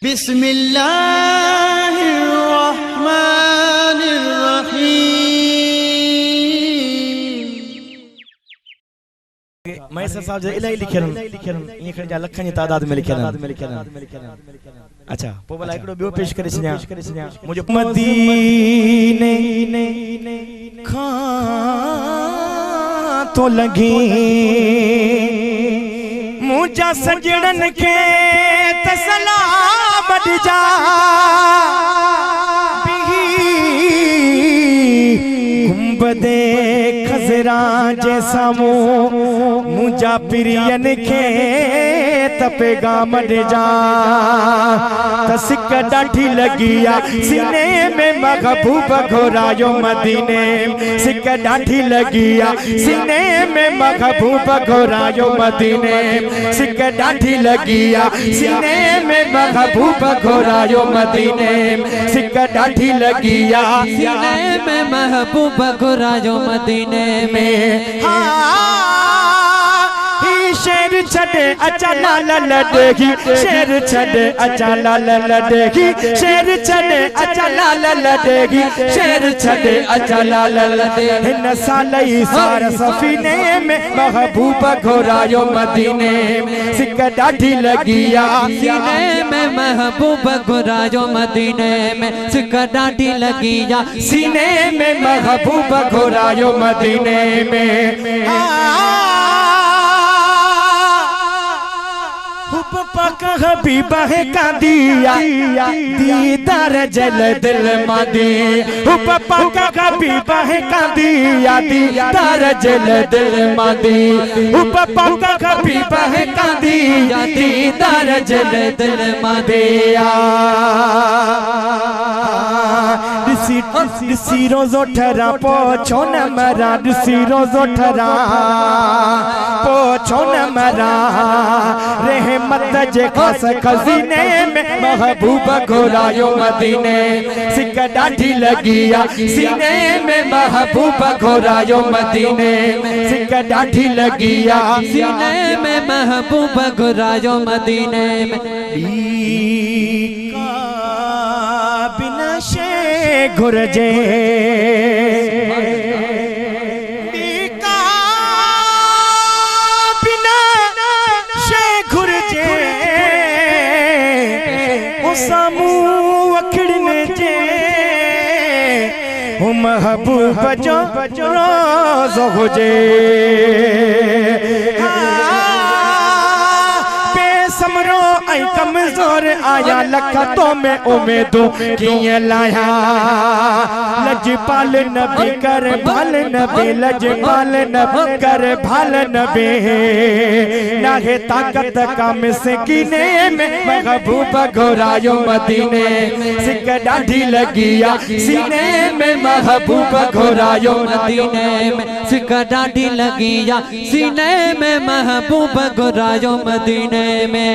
बिस्मिल्लाहिर्रहमानिर्रहीम। मैसर साहब जो इलाही लिखियन ये खण जा लखन जी तादाद में लिखियन। अच्छा पो भला एकड़ो बियो पेश करे छया मुझे मदीने खां तो लगी मुझा सजड़न के तसला बद जा गुंबदे खजरा जैसा मुझा पिरियन के तपेगा मड जा तसिक डाठी लगिया सीने में महबूब घोरायो मदीने सिक डाठी लगिया सीने में महबूब घोरायो मदीने सिक डाठी लगिया सीने में महबूब घोरायो मदीने सिक डाठी लगिया सीने में महबूब घोरायो मदीने में। शेर छड़े अचा लाल लड़ेगी शेर छड़े अचा लाल लड़ेगी शेर छड़े अचा लाल लड़ेगी शेर छड़े अचा लाल लड़ेगी हिन सालई सार सफीने में महबूब घोरायो मदीने सिक डाठी लगिया सीने में महबूब घोरायो मदीने में सिक डाठी लगिया सीने में महबूब घोरायो मदीने में। पक हबीबा है का दिया दीदार जल दिल मदी पक हबीबा है का दिया दीदार जल दिल मदी पक हबीबा है का दिया दीदार जल दिल मदिया दिसी रोज़ो ठरा पोछो न मरा दिसी रोज़ो ठरा पोछो न मरा रहमत जे खास खजीने में महबूब घोरायो मदीने सिक डाठी लगिया सीने में महबूब घोरायो मदीने सिक डाठी लगिया सीने में महबूब घोरायो मदीने में। बिना शे घुरजे सामू अखड़ने जे महबूब जो रोज़ हो जे बेसमरो ऐ कमजोर आया लखतों में उम्मीदों किए लाया लजपाल नबी कर भाल नबी लजपाल नबी कर भाल नबी ना है ताकत का मिस्कीने में महबूब घोरायो मदीने सिक डाठी लगिया सीने में महबूब घोरायो मदीने में सिक डाठी लगिया सीने में महबूब घोरायो मदीने में।